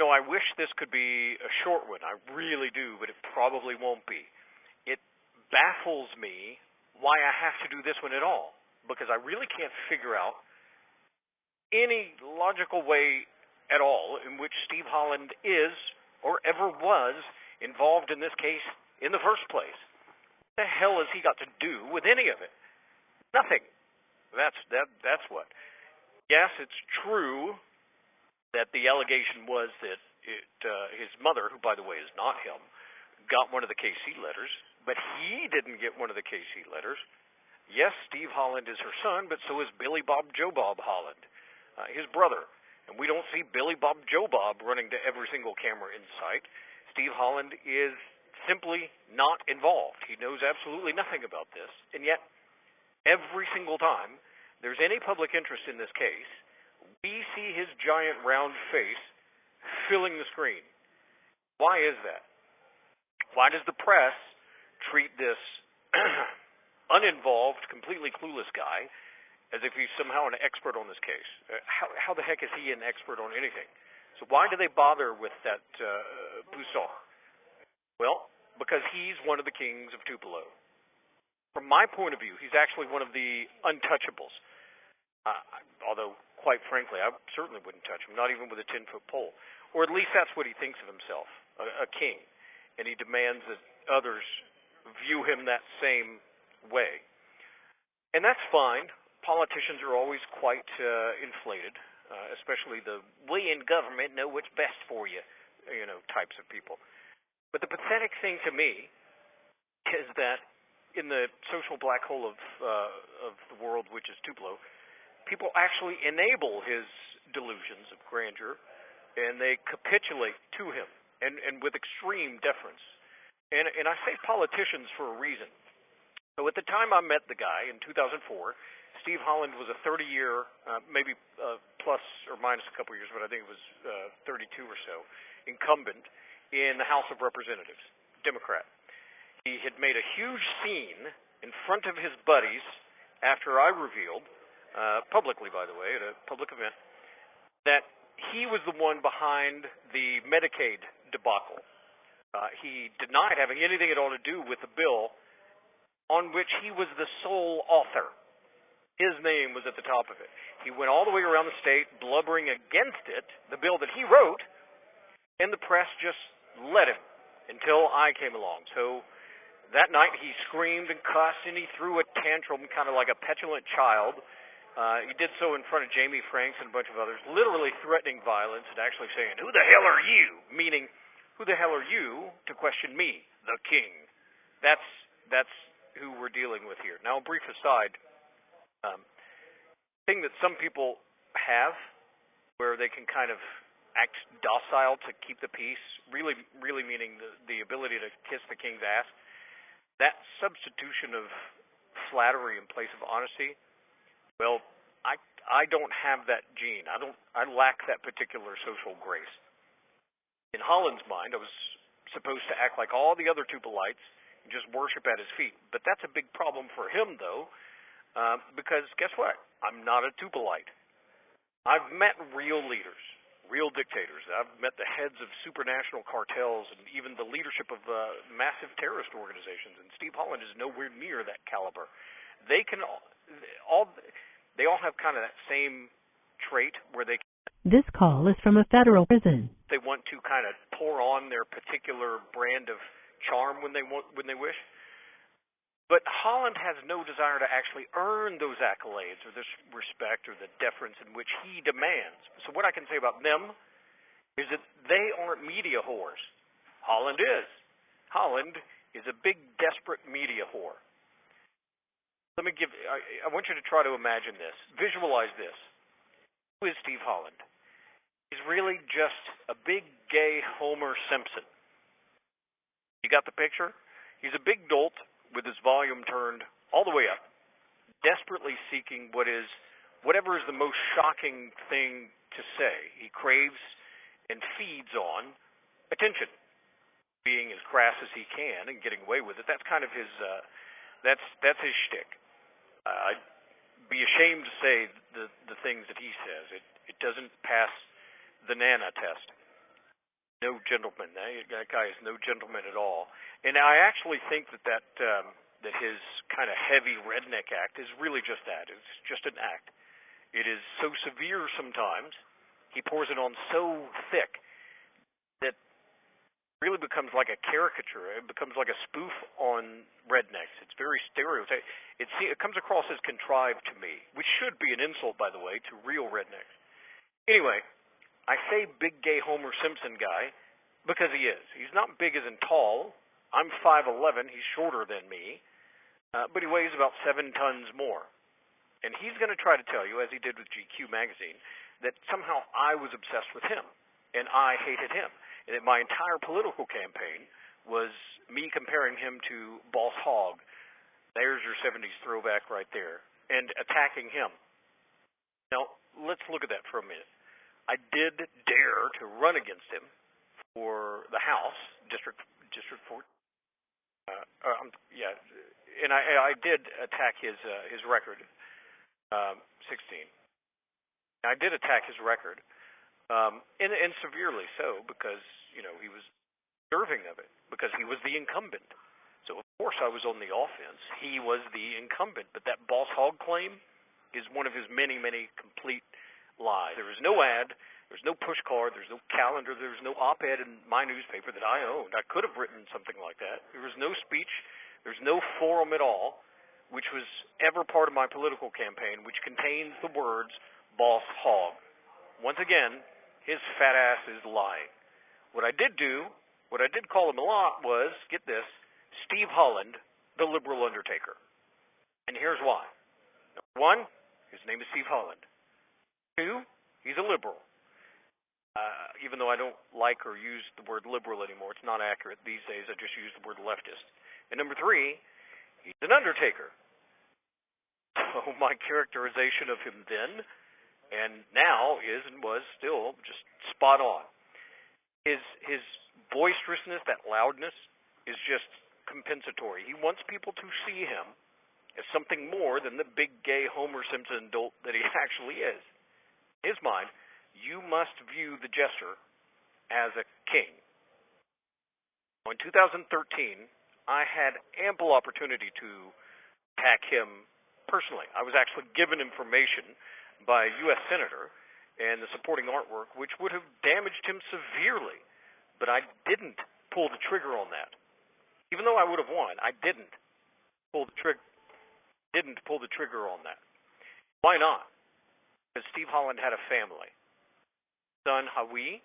I wish this could be a short one. I really do, but it probably won't be. It baffles me why I have to do this one at all, because I really can't figure out any logical way at all in which Steve Holland is or ever was involved in this case in the first place. What the hell has he got to do with any of it? Nothing. That's what. Yes, it's true that the allegation was that his mother, who by the way is not him, got one of the KC letters, but he didn't get one of the KC letters. Yes, Steve Holland is her son, but so is Billy Bob Joe Bob Holland, his brother. And we don't see Billy Bob Joe Bob running to every single camera in sight. Steve Holland is simply not involved. He knows absolutely nothing about this. And yet, every single time there's any public interest in this case, we see his giant round face filling the screen. Why is that? Why does the press treat this uninvolved, completely clueless guy as if he's somehow an expert on this case? How the heck is he an expert on anything? So why do they bother with that Poussin? Well, because he's one of the kings of Tupelo. From my point of view, he's actually one of the untouchables. Although, quite frankly, I certainly wouldn't touch him, not even with a 10-foot pole. Or at least that's what he thinks of himself, a king. And he demands that others view him that same way. And that's fine. Politicians are always quite inflated, especially the we in government know what's best for you, types of people. But the pathetic thing to me is that in the social black hole of the world, which is Tupelo, people actually enable his delusions of grandeur, and they capitulate to him, and with extreme deference. And I say politicians for a reason. So at the time I met the guy in 2004, Steve Holland was a 30-year, maybe plus or minus a couple years, but I think it was 32 or so, incumbent in the House of Representatives, Democrat. He had made a huge scene in front of his buddies after I revealed, publicly by the way, at a public event, that he was the one behind the Medicaid debacle. He denied having anything at all to do with the bill on which he was the sole author. His name was at the top of it. He went all the way around the state blubbering against it, the bill that he wrote, and the press just let him until I came along. So that night he screamed and cussed and he threw a tantrum kind of like a petulant child. He did so in front of Jamie Franks and a bunch of others, literally threatening violence and actually saying, "Who the hell are you?" Meaning, who the hell are you to question me, the king? That's who we're dealing with here. Now, a brief aside, thing that some people have where they can kind of act docile to keep the peace, really meaning the ability to kiss the king's ass, that substitution of flattery in place of honesty, well, I don't have that gene. I lack that particular social grace. In Holland's mind, I was supposed to act like all the other Tupelites and just worship at his feet. But that's a big problem for him, though, because guess what? I'm not a Tupelite. I've met real leaders, real dictators. I've met the heads of supranational cartels and even the leadership of massive terrorist organizations. And Steve Holland is nowhere near that caliber. They all have kind of that same trait where they. This call is from a federal prison. They want to kind of pour on their particular brand of charm when they wish. But Holland has no desire to actually earn those accolades or this respect or the deference in which he demands. So what I can say about them is that they aren't media whores. Holland is. Holland is a big, desperate media whore. I want you to try to imagine this. Visualize this. Who is Steve Holland? He's really just a big, gay Homer Simpson. You got the picture? He's a big dolt with his volume turned all the way up, desperately seeking whatever is the most shocking thing to say. He craves and feeds on attention, being as crass as he can and getting away with it. That's kind of his, that's his shtick. I'd be ashamed to say the things that he says. It doesn't pass the Nana test. no gentleman. That guy is no gentleman at all. And I actually think that his kind of heavy redneck act is really just that. It's just an act. It is so severe sometimes. He pours it on so thick that it really becomes like a caricature. It becomes like a spoof on rednecks. It's very stereotypical. It comes across as contrived to me, which should be an insult, by the way, to real rednecks. Anyway, I say big gay Homer Simpson guy because he is. He's not big as in tall. I'm 5'11". He's shorter than me, but he weighs about 7 tons more. And he's going to try to tell you, as he did with GQ magazine, that somehow I was obsessed with him and I hated him, and that my entire political campaign was me comparing him to Boss Hogg. There's your 70s throwback right there, and attacking him. Now, let's look at that for a minute. I did dare to run against him for the House, District 4. And I did attack his record, 16. I did attack his record, and severely so, because he was deserving of it, because he was the incumbent. So of course I was on the offense. He was the incumbent, but that Boss Hogg claim is one of his many, many complete lies. There is no ad, there's no push card, there's no calendar, there's no op-ed in my newspaper that I owned. I could have written something like that. There was no speech, there's no forum at all, which was ever part of my political campaign, which contains the words Boss Hogg. Once again, his fat ass is lying. What I did call him a lot was, get this, Steve Holland, the liberal undertaker. And here's why. Number one, his name is Steve Holland. Two, he's a liberal. Even though I don't like or use the word liberal anymore, it's not accurate these days. I just use the word leftist. And number three, he's an undertaker. So my characterization of him then and now is and was still just spot on. His boisterousness, that loudness, is just compensatory. He wants people to see him as something more than the big gay Homer Simpson dolt that he actually is. In his mind, you must view the jester as a king. In 2013, I had ample opportunity to attack him personally. I was actually given information by a U.S. Senator and the supporting artwork, which would have damaged him severely, but I didn't pull the trigger on that. Even though I would have won, I didn't pull the trigger on that. Why not? Because Steve Holland had a family. His son, Howie,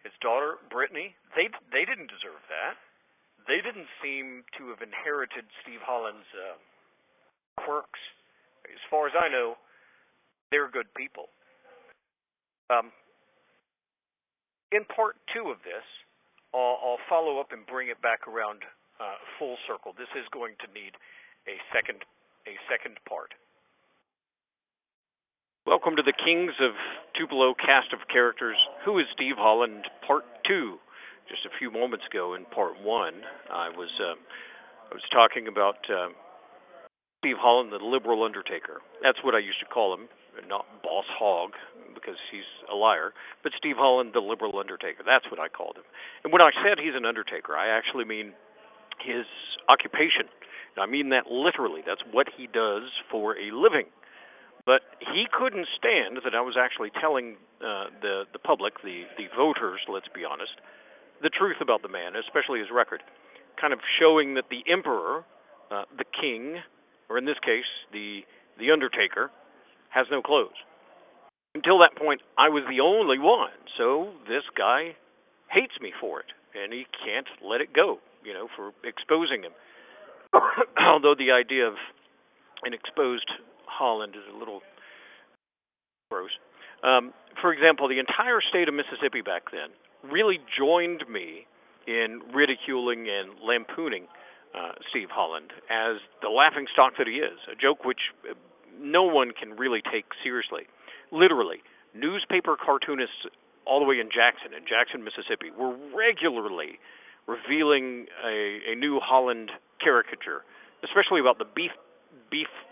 his daughter, Brittany, they didn't deserve that. They didn't seem to have inherited Steve Holland's quirks. As far as I know, they're good people. In part two of this, I'll follow up and bring it back around full circle. This is going to need a second part. Welcome to the Kings of Tupelo cast of characters. Who is Steve Holland? Part 2. Just a few moments ago in part 1, I was talking about Steve Holland, the liberal undertaker. That's what I used to call him, not Boss Hogg, because he's a liar, but Steve Holland, the liberal undertaker. That's what I called him. And when I said he's an undertaker, I actually mean his occupation. And I mean that literally. That's what he does for a living. But he couldn't stand that I was actually telling the public, the voters, let's be honest, the truth about the man, especially his record, kind of showing that the emperor, the king, or in this case, the undertaker, has no clothes. Until that point, I was the only one, so this guy hates me for it, and he can't let it go, for exposing him. Although the idea of an exposed Holland is a little gross. For example, the entire state of Mississippi back then really joined me in ridiculing and lampooning Steve Holland as the laughingstock that he is, a joke which no one can really take seriously. Literally, newspaper cartoonists all the way in Jackson, Mississippi, were regularly revealing a new Holland caricature, especially about the beef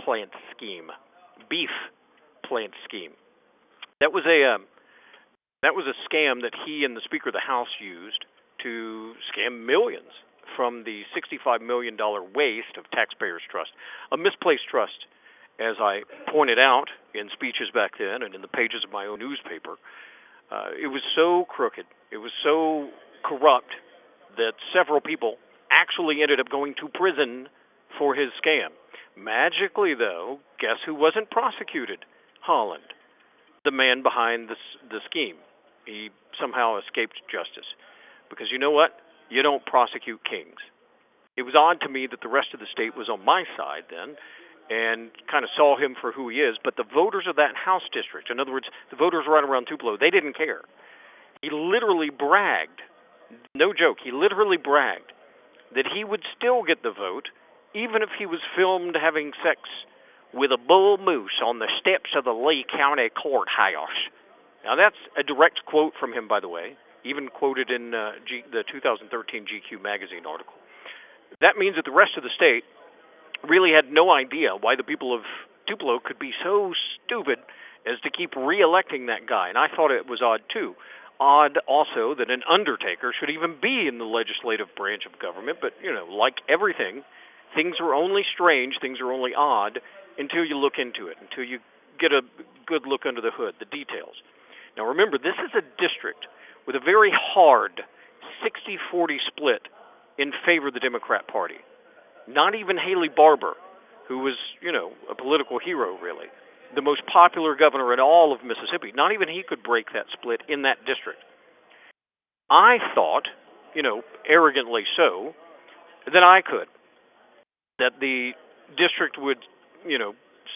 plant scheme. Beef plant scheme. That was That was a scam that he and the Speaker of the House used to scam millions from the $65 million waste of taxpayers' trust. A misplaced trust, as I pointed out in speeches back then and in the pages of my own newspaper. It was so crooked, it was so corrupt that several people actually ended up going to prison for his scam. Magically, though, guess who wasn't prosecuted? Holland, the man behind the scheme. He somehow escaped justice. Because you know what? You don't prosecute kings. It was odd to me that the rest of the state was on my side then and kind of saw him for who he is, but the voters of that House district, in other words, the voters right around Tupelo, they didn't care. He literally bragged, no joke, he literally bragged that he would still get the vote even if he was filmed having sex with a bull moose on the steps of the Lee County Courthouse. Now that's a direct quote from him, by the way, even quoted in the 2013 GQ magazine article. That means that the rest of the state really had no idea why the people of Tupelo could be so stupid as to keep re-electing that guy, and I thought it was odd too. Odd also that an undertaker should even be in the legislative branch of government, but, like everything, things are only strange, things are only odd until you look into it, until you get a good look under the hood, the details. Now remember, this is a district with a very hard 60-40 split in favor of the Democrat Party. Not even Haley Barbour, who was, a political hero, really, the most popular governor in all of Mississippi, not even he could break that split in that district. I thought, arrogantly so, that I could. That the district would,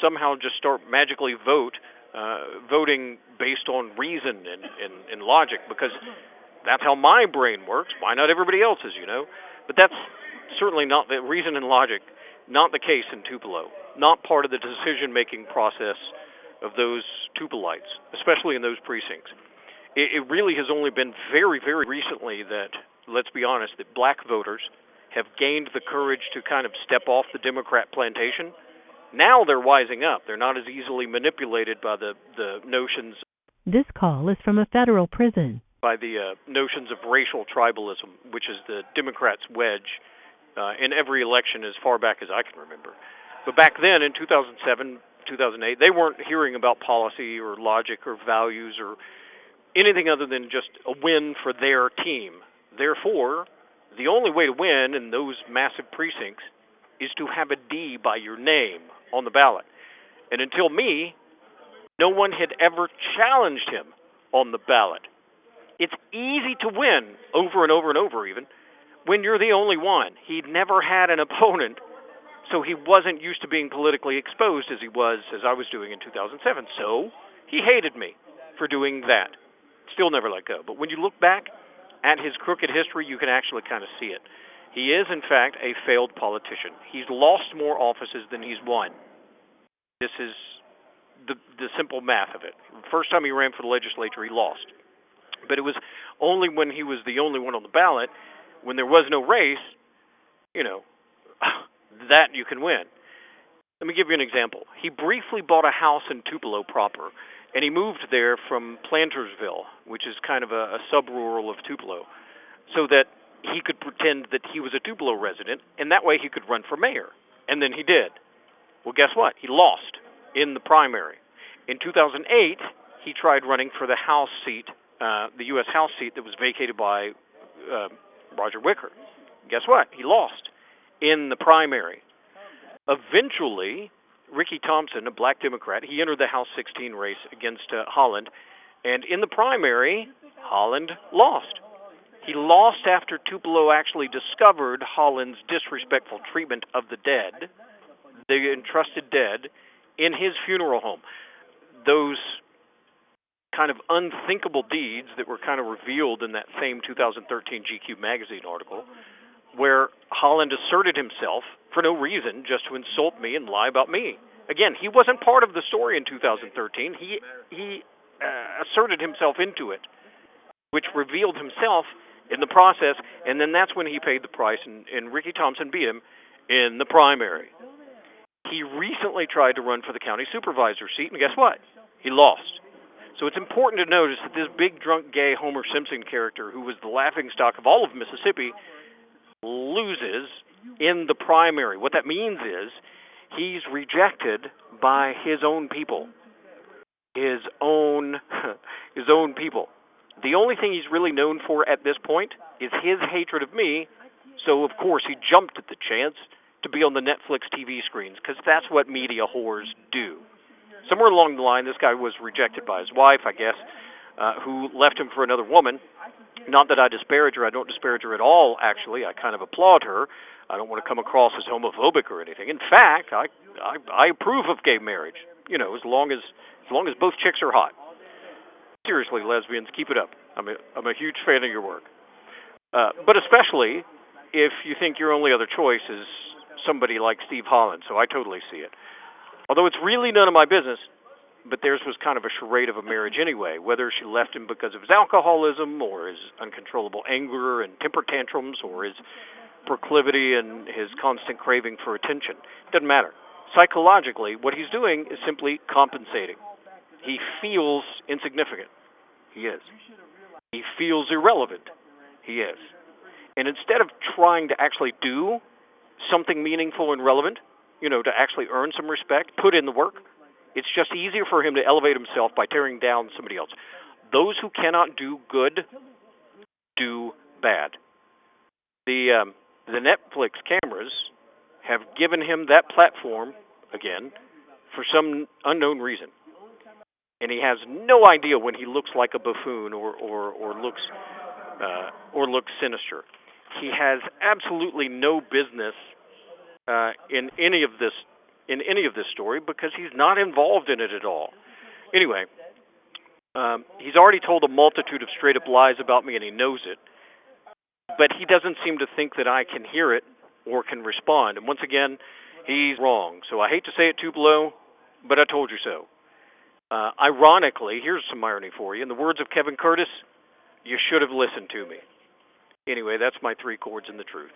somehow just start magically voting based on reason and logic, because that's how my brain works. Why not everybody else's, But that's certainly not the reason and logic, not the case in Tupelo, not part of the decision-making process of those Tupeloites, especially in those precincts. It really has only been very, very recently that, let's be honest, that black voters have gained the courage to kind of step off the Democrat plantation. Now they're wising up. They're not as easily manipulated by the notions. This call is from a federal prison. By the notions of racial tribalism, which is the Democrats' wedge in every election as far back as I can remember. But back then, in 2007, 2008, they weren't hearing about policy or logic or values or anything other than just a win for their team. Therefore, the only way to win in those massive precincts is to have a D by your name on the ballot. And until me, no one had ever challenged him on the ballot. It's easy to win over and over and over even when you're the only one. He'd never had an opponent, so he wasn't used to being politically exposed as I was doing in 2007. So he hated me for doing that. Still never let go. But when you look back at his crooked history, you can actually kind of see it. He is, in fact, a failed politician. He's lost more offices than he's won. This is the simple math of it. The first time he ran for the legislature, he lost. But it was only when he was the only one on the ballot, when there was no race, that you can win. Let me give you an example. He briefly bought a house in Tupelo proper, and he moved there from Plantersville, which is kind of a sub-rural of Tupelo, so that he could pretend that he was a Tupelo resident, and that way he could run for mayor. And then he did. Well, guess what? He lost in the primary. In 2008, he tried running for the House seat, the U.S. House seat that was vacated by Roger Wicker. Guess what? He lost in the primary. Eventually, Ricky Thompson, a black Democrat, he entered the House 16 race against Holland, and in the primary, Holland lost. He lost after Tupelo actually discovered Holland's disrespectful treatment of the dead, the entrusted dead, in his funeral home. Those kind of unthinkable deeds that were kind of revealed in that same 2013 GQ magazine article, where Holland asserted himself for no reason, just to insult me and lie about me. Again, he wasn't part of the story in 2013. He asserted himself into it, which revealed himself in the process, and then that's when he paid the price, and Ricky Thompson beat him in the primary. He recently tried to run for the county supervisor seat, and guess what? He lost. So it's important to notice that this big drunk gay Homer Simpson character, who was the laughingstock of all of Mississippi, loses in the primary. What that means is he's rejected by his own people. His own people. The only thing he's really known for at this point is his hatred of me, so of course he jumped at the chance to be on the Netflix TV screens, because that's what media whores do. Somewhere along the line, this guy was rejected by his wife, I guess, who left him for another woman. Not that I disparage her. I don't disparage her at all, actually. I kind of applaud her. I don't want to come across as homophobic or anything. In fact, I approve of gay marriage, as long as both chicks are hot. Seriously, lesbians, keep it up. I'm a huge fan of your work. But especially if you think your only other choice is somebody like Steve Holland, so I totally see it. Although it's really none of my business, but theirs was kind of a charade of a marriage anyway, whether she left him because of his alcoholism or his uncontrollable anger and temper tantrums or his proclivity and his constant craving for attention. Doesn't matter. Psychologically, what he's doing is simply compensating. He feels insignificant. He is. He feels irrelevant. He is. And instead of trying to actually do something meaningful and relevant, to actually earn some respect, put in the work, it's just easier for him to elevate himself by tearing down somebody else. Those who cannot do good do bad. The Netflix cameras have given him that platform, again, for some unknown reason. And he has no idea when he looks like a buffoon or looks sinister. He has absolutely no business in any of this story because he's not involved in it at all. Anyway, he's already told a multitude of straight up lies about me, and he knows it. But he doesn't seem to think that I can hear it or can respond. And once again, he's wrong. So I hate to say it, Tupelo, but I told you so. Ironically, here's some irony for you. In the words of Kevin Curtis, you should have listened to me. Anyway, that's my 3 chords and the truth.